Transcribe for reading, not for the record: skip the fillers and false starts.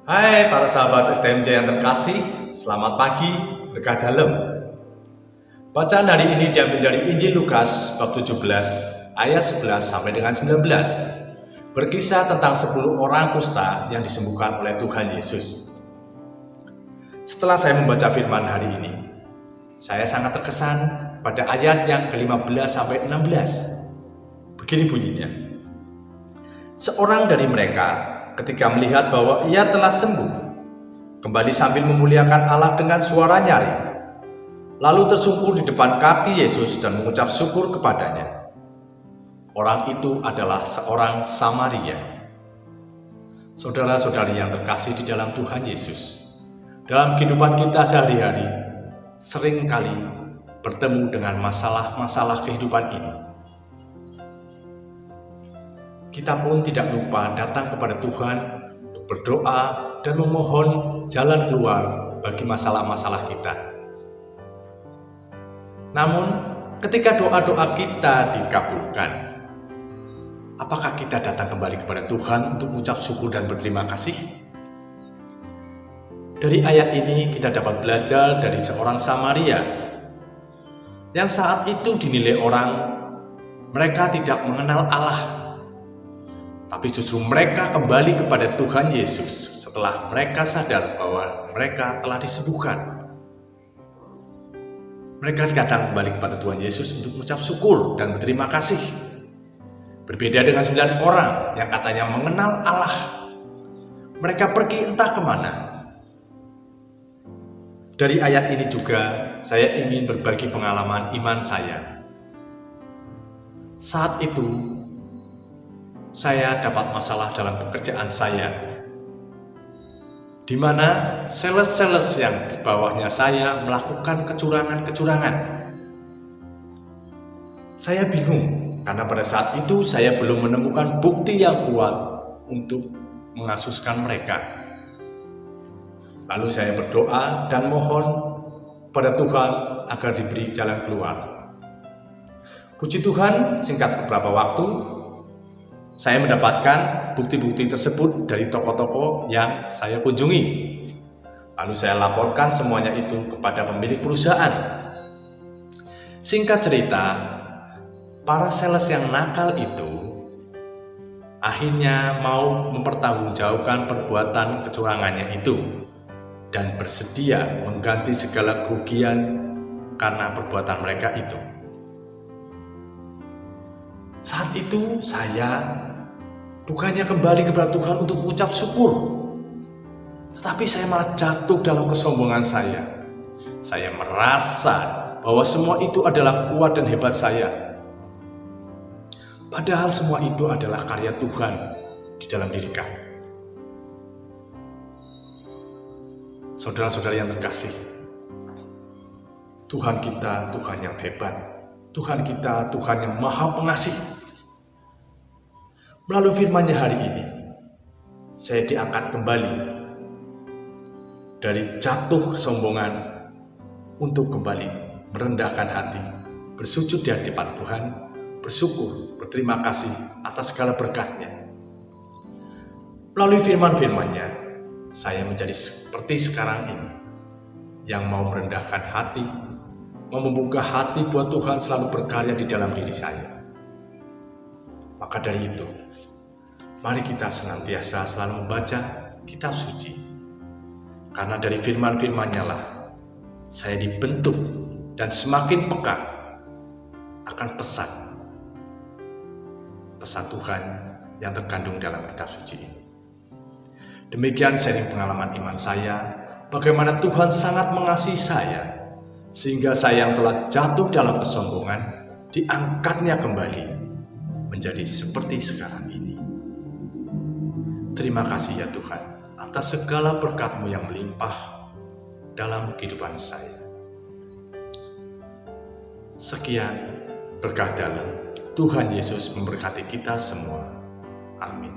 Hai para sahabat STMJ yang terkasih, selamat pagi, berkah dalam. Bacaan hari ini diambil dari Injil Lukas bab 17 ayat 11 sampai dengan 19. Berkisah tentang 10 orang kusta yang disembuhkan oleh Tuhan Yesus. Setelah saya membaca firman hari ini, saya sangat terkesan pada ayat yang ke-15 sampai 16. Begini bunyinya. Seorang dari mereka ketika melihat bahwa ia telah sembuh, kembali sambil memuliakan Allah dengan suara nyaring, lalu tersungkur di depan kaki Yesus dan mengucap syukur kepadanya. Orang itu adalah seorang Samaria. Saudara-saudari yang terkasih di dalam Tuhan Yesus, dalam kehidupan kita sehari-hari, seringkali bertemu dengan masalah-masalah kehidupan ini. Kita pun tidak lupa datang kepada Tuhan untuk berdoa dan memohon jalan keluar bagi masalah-masalah kita. Namun, ketika doa-doa kita dikabulkan, apakah kita datang kembali kepada Tuhan untuk mengucap syukur dan berterima kasih? Dari ayat ini kita dapat belajar dari seorang Samaria yang saat itu dinilai orang mereka tidak mengenal Allah. Tapi justru mereka kembali kepada Tuhan Yesus setelah mereka sadar bahwa mereka telah disembuhkan. Mereka datang kembali kepada Tuhan Yesus untuk mengucap syukur dan berterima kasih. Berbeda dengan 9 orang yang katanya mengenal Allah. Mereka pergi entah kemana. Dari ayat ini juga saya ingin berbagi pengalaman iman saya. Saat itu, saya dapat masalah dalam pekerjaan saya, di mana sales-sales yang di bawahnya saya melakukan kecurangan-kecurangan. Saya bingung karena pada saat itu saya belum menemukan bukti yang kuat untuk mengasuskan mereka. Lalu saya berdoa dan mohon pada Tuhan agar diberi jalan keluar. Puji Tuhan, singkat beberapa waktu, saya mendapatkan bukti-bukti tersebut dari toko-toko yang saya kunjungi. Lalu saya laporkan semuanya itu kepada pemilik perusahaan. Singkat cerita, para sales yang nakal itu akhirnya mau mempertanggungjawabkan perbuatan kecurangannya itu dan bersedia mengganti segala kerugian karena perbuatan mereka itu. Saat itu saya bukannya kembali kepada Tuhan untuk mengucap syukur, tetapi saya malah jatuh dalam kesombongan saya. Saya merasa bahwa semua itu adalah kuat dan hebat saya. Padahal semua itu adalah karya Tuhan di dalam diri kami. Saudara-saudari yang terkasih, Tuhan kita Tuhan yang hebat. Tuhan kita Tuhan yang maha pengasih. Melalui firman-Nya hari ini, saya diangkat kembali dari jatuh kesombongan untuk kembali merendahkan hati, bersujud di hadapan Tuhan, bersyukur, berterima kasih atas segala berkat-Nya. Melalui firman-firman-Nya, saya menjadi seperti sekarang ini, yang mau merendahkan hati, mau membuka hati buat Tuhan selalu berkarya di dalam diri saya. Maka dari itu, mari kita senantiasa selalu membaca kitab suci. Karena dari firman-firman-Nya lah, saya dibentuk dan semakin peka akan pesan Tuhan yang terkandung dalam kitab suci ini. Demikian sharing pengalaman iman saya, bagaimana Tuhan sangat mengasihi saya, sehingga saya yang telah jatuh dalam kesombongan, diangkat-Nya kembali menjadi seperti sekarang ini. Terima kasih ya Tuhan, atas segala berkat-Mu yang melimpah dalam kehidupan saya. Sekian berkat dalam. Tuhan Yesus memberkati kita semua. Amin.